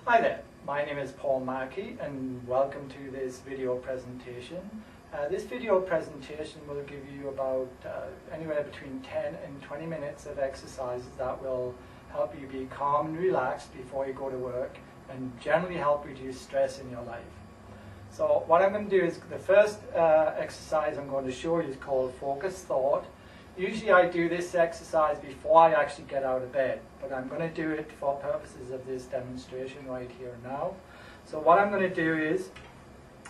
Hi there, my name is Paul Markey and welcome to this video presentation. This video presentation will give you about anywhere between 10 and 20 minutes of exercises that will help you be calm and relaxed before you go to work and generally help reduce stress in your life. So what I'm going to do is the first exercise I'm going to show you is called Focus Thought. Usually I do this exercise before I actually get out of bed, but I'm going to do it for purposes of this demonstration right here and now. So what I'm going to do is,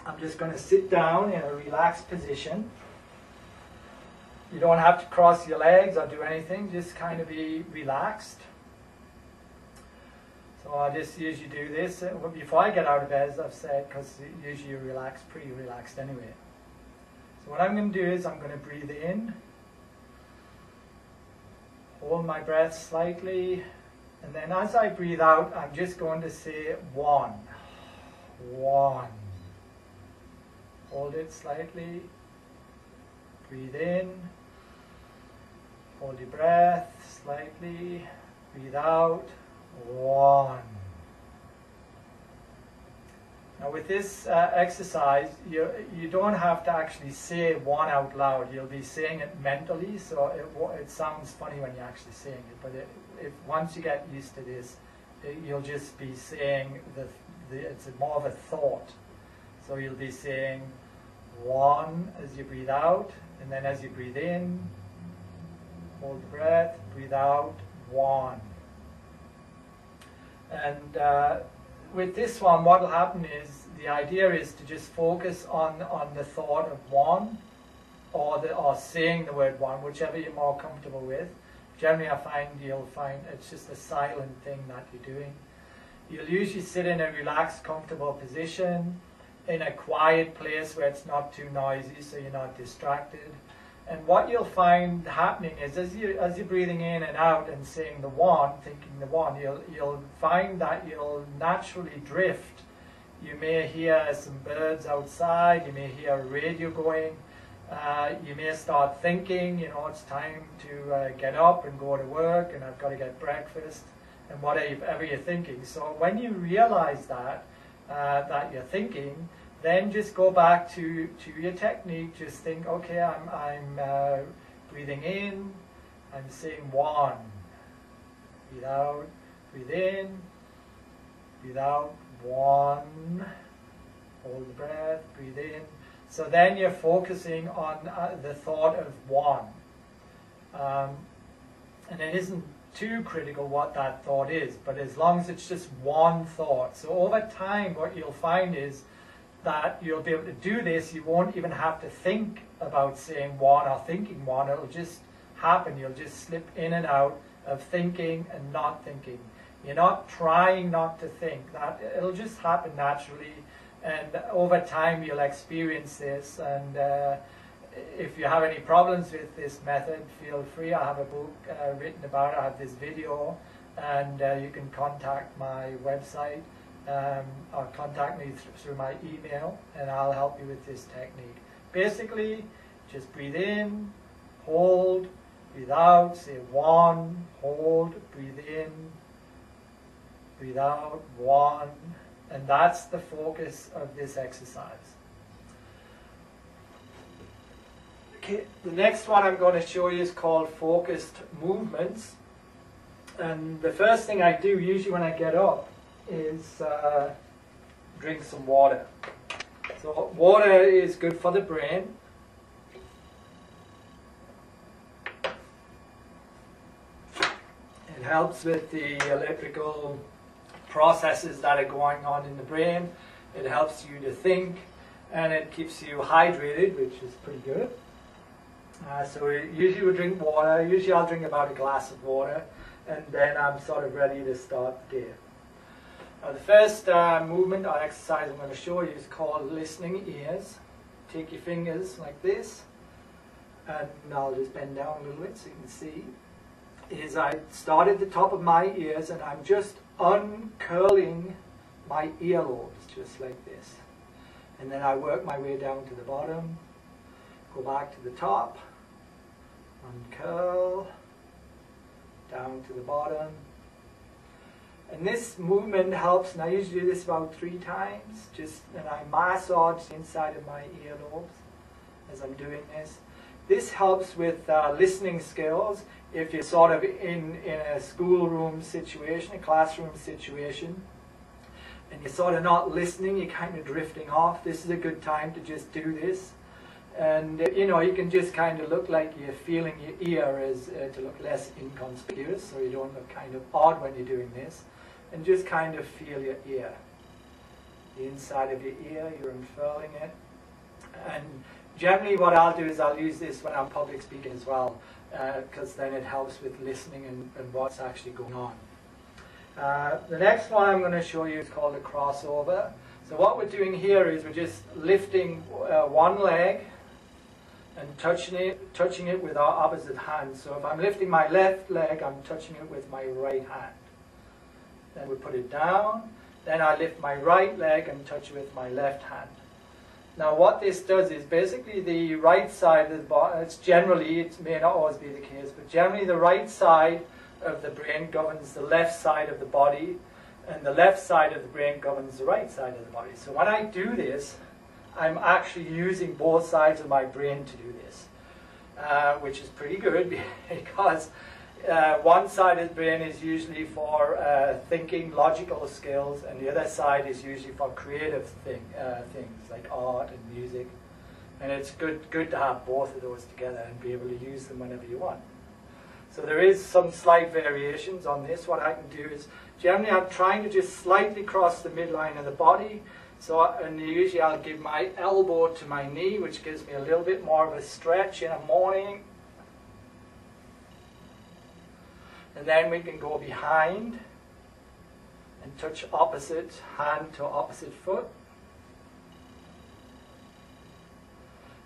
I'm just going to sit down in a relaxed position. You don't have to cross your legs or do anything, just kind of be relaxed. So I just usually do this before I get out of bed, as I've said, because usually you're relaxed, pretty relaxed anyway. So what I'm going to do is I'm going to breathe in. Hold my breath slightly, and then as I breathe out, I'm just going to say one. Hold it slightly, breathe in, hold your breath slightly, breathe out, one. Now with this exercise, you don't have to actually say one out loud. You'll be saying it mentally, so it sounds funny when you're actually saying it. But once you get used to this, you'll just be saying it's more of a thought. So you'll be saying one as you breathe out, and then as you breathe in, hold the breath, breathe out, one. And with this one, what will happen is, the idea is to just focus on the thought of one, or saying the word one, whichever you're more comfortable with. Generally, you'll find it's just a silent thing that you're doing. You'll usually sit in a relaxed, comfortable position, in a quiet place where it's not too noisy, so you're not distracted. And what you'll find happening is, as you're breathing in and out and saying the one, thinking the one, you'll find that you'll naturally drift. You may hear some birds outside, you may hear a radio going, you may start thinking, it's time to get up and go to work, and I've got to get breakfast, and whatever you're thinking. So when you realize that you're thinking, then just go back to your technique. Just think, okay, I'm breathing in, I'm saying one. Breathe out, breathe in, breathe out, one. Hold the breath, breathe in. So then you're focusing on the thought of one. And it isn't too critical what that thought is, but as long as it's just one thought. So over time, what you'll find is that you'll be able to do this. You won't even have to think about saying one or thinking one. It'll just happen. You'll just slip in and out of thinking and not thinking. You're not trying not to think. It'll just happen naturally, and over time you'll experience this. And if you have any problems with this method, feel free. I have a book written about it. I have this video, and you can contact my website. Or contact me through my email, and I'll help you with this technique. Basically, just breathe in, hold, breathe out, say one, hold, breathe in, breathe out, one, and that's the focus of this exercise. Okay, the next one I'm going to show you is called Focused Movements, and the first thing I do usually when I get up is drink some water. So water is good for the brain. It helps with the electrical processes that are going on in the brain. It helps you to think, and it keeps you hydrated, which is pretty good. So usually we drink water. Usually I'll drink about a glass of water, and then I'm sort of ready to start the day. The first movement or exercise I'm going to show you is called listening ears. Take your fingers like this, and I'll just bend down a little bit so you can see. I start at the top of my ears, and I'm just uncurling my earlobes, just like this. And then I work my way down to the bottom, go back to the top, uncurl, down to the bottom, And this movement helps, and I usually do this about 3 times, and I massage the inside of my earlobes as I'm doing this. This helps with listening skills. If you're sort of in a schoolroom situation, a classroom situation, and you're sort of not listening, you're kind of drifting off, this is a good time to just do this. And you know, you can just kind of look like you're feeling your ear as to look less inconspicuous, so you don't look kind of odd when you're doing this. And just kind of feel your ear, the inside of your ear, you're unfurling it. And generally what I'll do is I'll use this when I'm public speaking as well, because then it helps with listening and what's actually going on. The next one I'm going to show you is called a crossover. So what we're doing here is we're just lifting one leg and touching it with our opposite hand. So if I'm lifting my left leg, I'm touching it with my right hand. Then we put it down. Then I lift my right leg and touch it with my left hand. Now what this does is basically the right side of the body, it may not always be the case, but generally the right side of the brain governs the left side of the body, and the left side of the brain governs the right side of the body. So when I do this, I'm actually using both sides of my brain to do this, which is pretty good because one side of the brain is usually for thinking, logical skills, and the other side is usually for creative things like art and music. And it's good to have both of those together and be able to use them whenever you want. So there is some slight variations on this. What I can do is, generally I'm trying to just slightly cross the midline of the body. And usually I'll give my elbow to my knee, which gives me a little bit more of a stretch in the morning. And then we can go behind and touch opposite hand to opposite foot.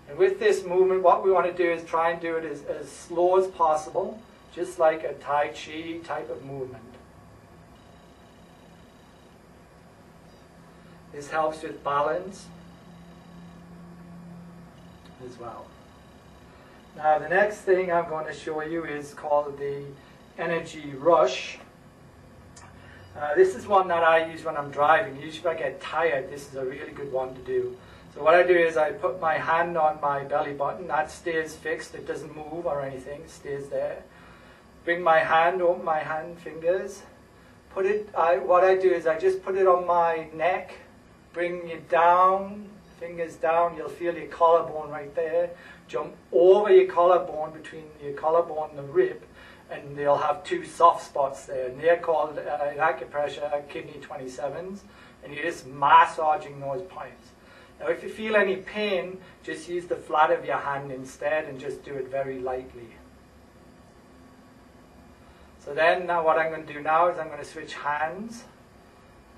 And with this movement, what we want to do is try and do it as slow as possible, just like a Tai Chi type of movement. This helps with balance as well. Now the next thing I'm going to show you is called the energy rush. This is one that I use when I'm driving. Usually if I get tired, this is a really good one to do. So what I do is I put my hand on my belly button. That stays fixed. It doesn't move or anything. It stays there. Bring my hand, open my hand fingers. What I do is I just put it on my neck. Bring it down, fingers down. You'll feel your collarbone right there. Jump over your collarbone, between your collarbone and the rib, and they'll have 2 soft spots there. And they're called, in acupressure, kidney 27s. And you're just massaging those points. Now if you feel any pain, just use the flat of your hand instead and just do it very lightly. So then now what I'm going to do now is I'm going to switch hands.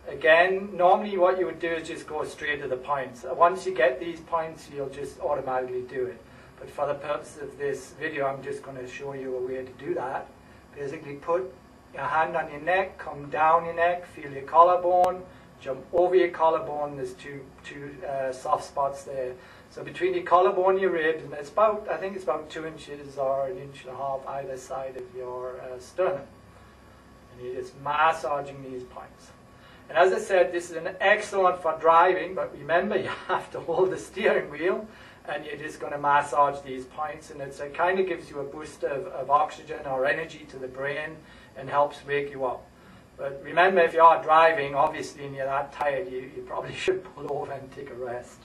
Again, normally what you would do is just go straight to the points. Once you get these points, you'll just automatically do it. But for the purpose of this video, I'm just going to show you a way to do that. Basically put your hand on your neck, come down your neck, feel your collarbone, jump over your collarbone. There's two soft spots there. So between your collarbone and your ribs, and it's about, I think it's about 2 inches or 1.5 inches either side of your sternum. And you're just massaging these points. And as I said, this is an excellent for driving, but remember you have to hold the steering wheel and you're just going to massage these points, and it kind of gives you a boost of oxygen or energy to the brain and helps wake you up. But remember, if you are driving, obviously, and you're that tired, you probably should pull over and take a rest.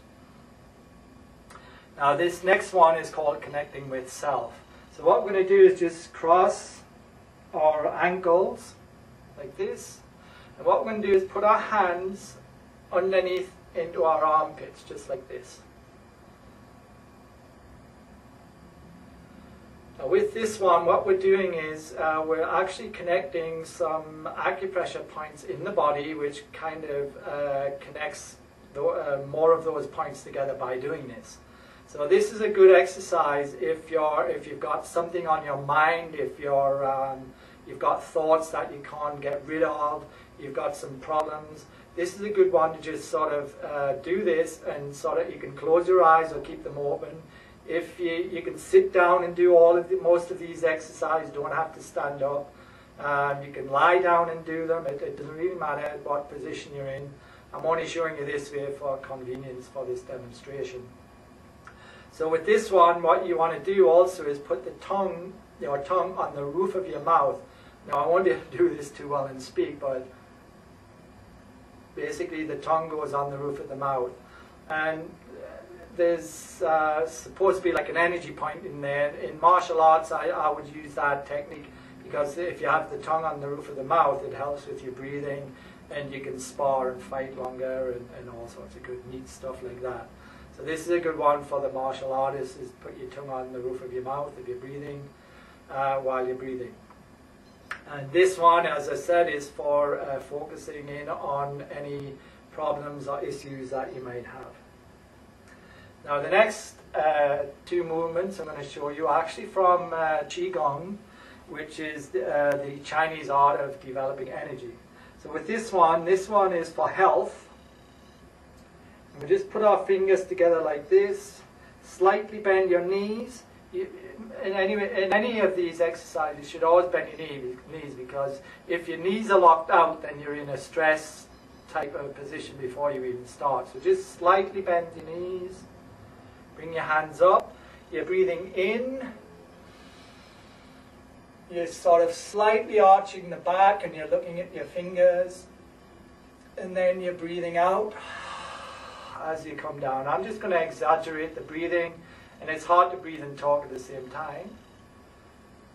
Now this next one is called connecting with self. So what we're going to do is just cross our ankles like this. And what we're going to do is put our hands underneath into our armpits, just like this. Now with this one, what we're doing is we're actually connecting some acupressure points in the body, which kind of connects more of those points together by doing this. So this is a good exercise if you've got something on your mind, if you've got thoughts that you can't get rid of, you've got some problems. This is a good one to just sort of do this, and sort of you can close your eyes or keep them open. If you can sit down and do most of these exercises, don't have to stand up. You can lie down and do them. It doesn't really matter what position you're in. I'm only showing you this way for convenience for this demonstration. So with this one, what you want to do also is put your tongue on the roof of your mouth. Now I won't be able to do this too well and speak, but basically the tongue goes on the roof of the mouth. And there's supposed to be like an energy point in there. In martial arts, I would use that technique because if you have the tongue on the roof of the mouth, it helps with your breathing, and you can spar and fight longer and all sorts of good, neat stuff like that. So this is a good one for the martial artists, is put your tongue on the roof of your mouth if you're breathing, while you're breathing. And this one, as I said, is for focusing in on any problems or issues that you might have. Now the next two movements I'm going to show you are actually from Qigong, which is the Chinese art of developing energy. So with this one is for health. We just put our fingers together like this, slightly bend your knees. In any of these exercises, you should always bend your knees, because if your knees are locked out, then you're in a stress type of position before you even start. So just slightly bend your knees, bring your hands up, you're breathing in, you're sort of slightly arching the back and you're looking at your fingers, and then you're breathing out as you come down. I'm just going to exaggerate the breathing, and it's hard to breathe and talk at the same time.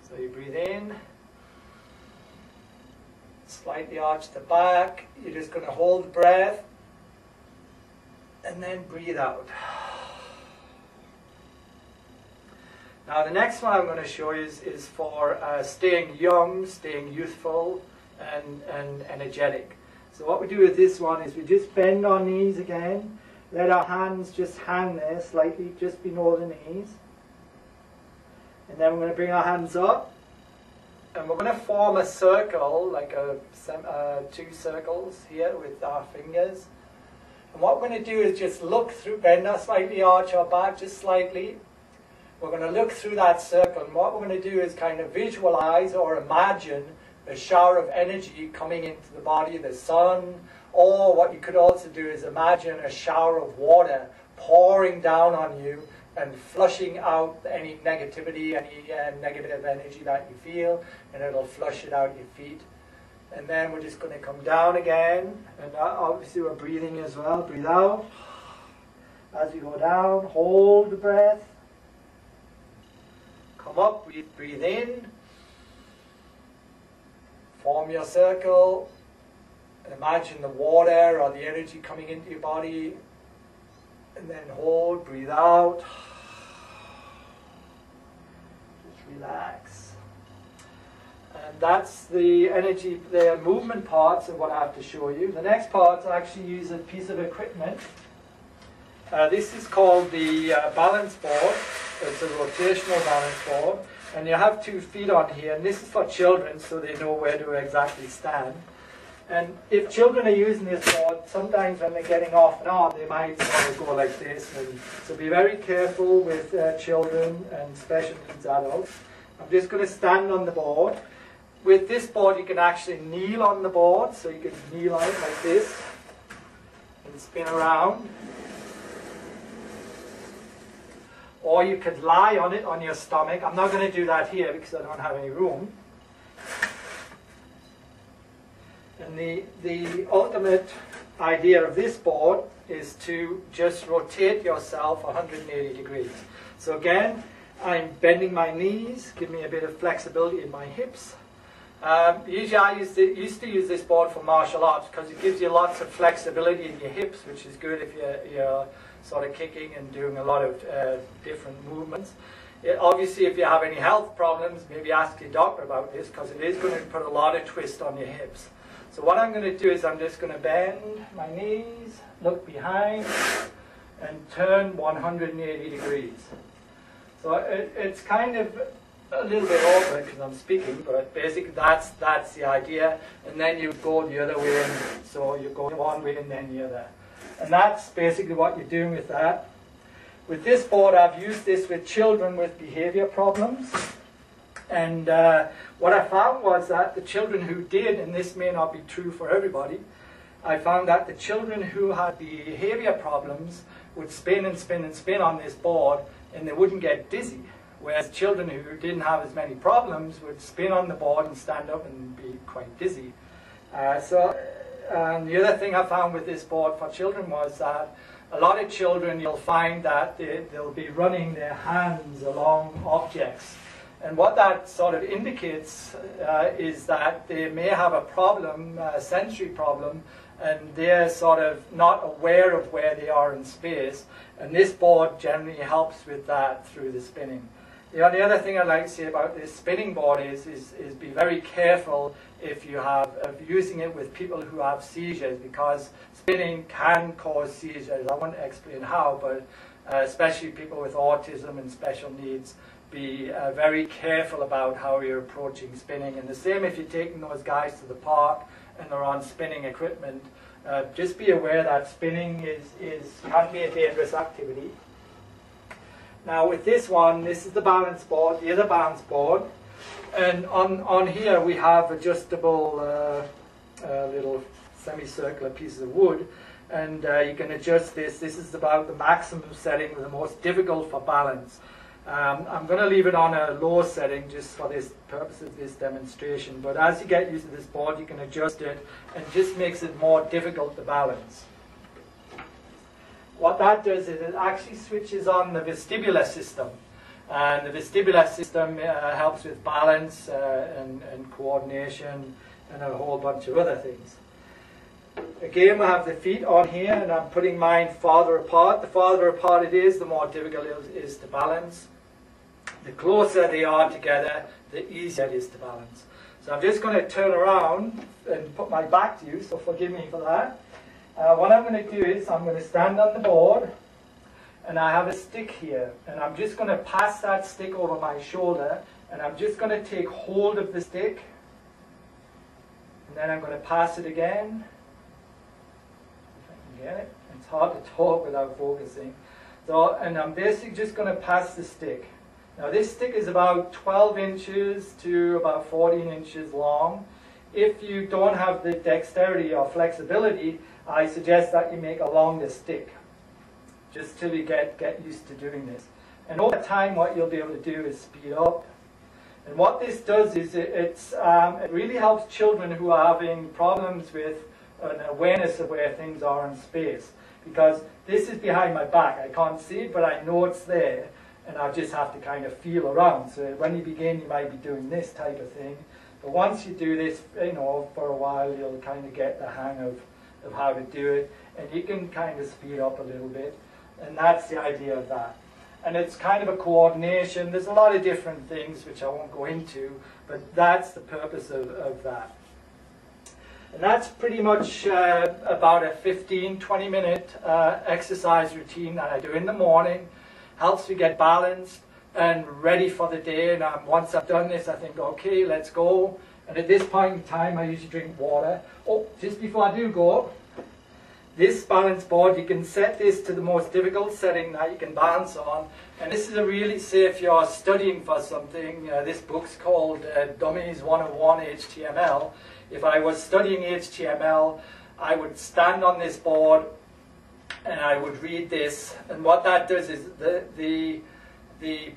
So you breathe in, slightly arch the back, you're just going to hold the breath, and then breathe out. Now the next one I'm going to show you is for staying young, staying youthful, and energetic. So what we do with this one is we just bend our knees again, let our hands just hang there slightly just below the knees. And then we're going to bring our hands up, and we're going to form a circle, like two circles here with our fingers. And what we're going to do is just look through, bend our slightly, arch our back just slightly. We're going to look through that circle, and what we're going to do is kind of visualize or imagine a shower of energy coming into the body, the sun. Or what you could also do is imagine a shower of water pouring down on you and flushing out any negativity, any negative energy that you feel, and it'll flush it out your feet. And then we're just going to come down again, and obviously we're breathing as well. Breathe out. As you go down, hold the breath. Come up, breathe in. Form your circle. Imagine the water or the energy coming into your body, and then hold, breathe out, just relax. And that's the energy, the movement parts of what I have to show you. The next part I actually use a piece of equipment. This is called the balance board. It's a rotational balance board, and you have 2 feet on here, and this is for children so they know where to exactly stand. And if children are using this board, sometimes when they're getting off and on, they might sort of go like this. And so be very careful with children and special needs adults. I'm just going to stand on the board. With this board, you can actually kneel on the board. So you can kneel on it like this and spin around. Or you could lie on it on your stomach. I'm not going to do that here because I don't have any room. And the ultimate idea of this board is to just rotate yourself 180 degrees. So again, I'm bending my knees, give me a bit of flexibility in my hips. Usually I used to use this board for martial arts because it gives you lots of flexibility in your hips, which is good if you're sort of kicking and doing a lot of different movements. Obviously, if you have any health problems, maybe ask your doctor about this, because it is going to put a lot of twist on your hips. So what I'm going to do is I'm just going to bend my knees, look behind, and turn 180 degrees. So it's kind of a little bit awkward because I'm speaking, but basically that's the idea. And then you go the other way, and so you go one way and then the other. And that's basically what you're doing with that. With this board, I've used this with children with behavior problems. And what I found was that the children who did, and this may not be true for everybody, I found that the children who had behavior problems would spin and spin and spin on this board and they wouldn't get dizzy. Whereas children who didn't have as many problems would spin on the board and stand up and be quite dizzy. The other thing I found with this board for children was that a lot of children, you'll find that they'll be running their hands along objects. And what that sort of indicates is that they may have a problem, a sensory problem, and they're sort of not aware of where they are in space. And this board generally helps with that through the spinning. The other thing I'd like to say about this spinning board is be very careful if you have of using it with people who have seizures, because spinning can cause seizures. I won't explain how, but especially people with autism and special needs, be very careful about how you're approaching spinning. And the same if you're taking those guys to the park and they're on spinning equipment. Just be aware that spinning can be a dangerous activity. Now with this one, this is the balance board, the other balance board. And on here we have adjustable little semicircular pieces of wood. And you can adjust this. This is about the maximum setting, the most difficult for balance. I'm going to leave it on a low setting just for this purpose of this demonstration, but as you get used to this board you can adjust it and it just makes it more difficult to balance. What that does is it actually switches on the vestibular system, and the vestibular system helps with balance and coordination and a whole bunch of other things. Again, we have the feet on here, and I'm putting mine farther apart. The farther apart it is, the more difficult it is to balance. The closer they are together, the easier it is to balance. So I'm just going to turn around and put my back to you, so forgive me for that. What I'm going to do is I'm going to stand on the board, and I have a stick here, and I'm just going to pass that stick over my shoulder, and I'm just going to take hold of the stick, and then I'm going to pass it again. Get it? It's hard to talk without focusing. So, and I'm basically just going to pass the stick. Now this stick is about 12 inches to about 14 inches long. If you don't have the dexterity or flexibility, I suggest that you make a longer stick, just till you get used to doing this. And over time what you'll be able to do is speed up. And what this does is it really helps children who are having problems with an awareness of where things are in space, because this is behind my back. I can't see it, but I know it's there, and I just have to kind of feel around. So when you begin, you might be doing this type of thing, but once you do this, for a while, you'll kind of get the hang of how to do it, and you can kind of speed up a little bit, and that's the idea of that. And it's kind of a coordination. There's a lot of different things which I won't go into, but that's the purpose of that. And that's pretty much about a 15-20 minute exercise routine that I do in the morning. Helps me get balanced and ready for the day. And once I've done this, I think, okay, let's go. And at this point in time, I usually drink water. Oh, just before I do go, this balance board, you can set this to the most difficult setting that you can balance on. And this is a really, say if you're studying for something, this book's called Dummies 101 HTML. If I was studying HTML, I would stand on this board and I would read this. And what that does is the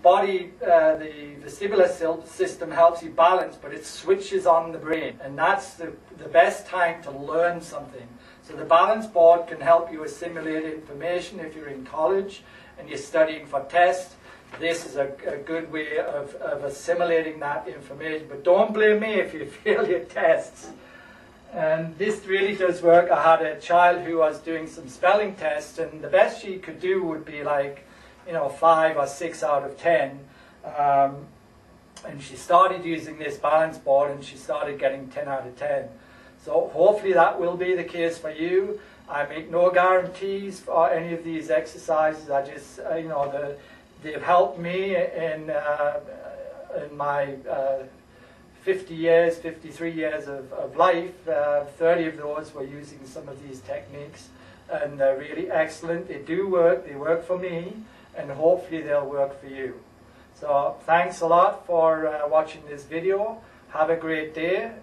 body, the vestibular system helps you balance, but it switches on the brain. And that's the best time to learn something. So the balance board can help you assimilate information if you're in college and you're studying for tests. This is a good way of assimilating that information. But don't blame me if you fail your tests. And this really does work. I had a child who was doing some spelling tests, and the best she could do would be like, 5 or 6 out of 10. And she started using this balance board, and she started getting 10 out of 10. So hopefully that will be the case for you. I make no guarantees for any of these exercises. I just, they've helped me in my 53 years of life. 30 of those were using some of these techniques, and they're really excellent. They do work. They work for me, and hopefully they'll work for you. So thanks a lot for watching this video. Have a great day.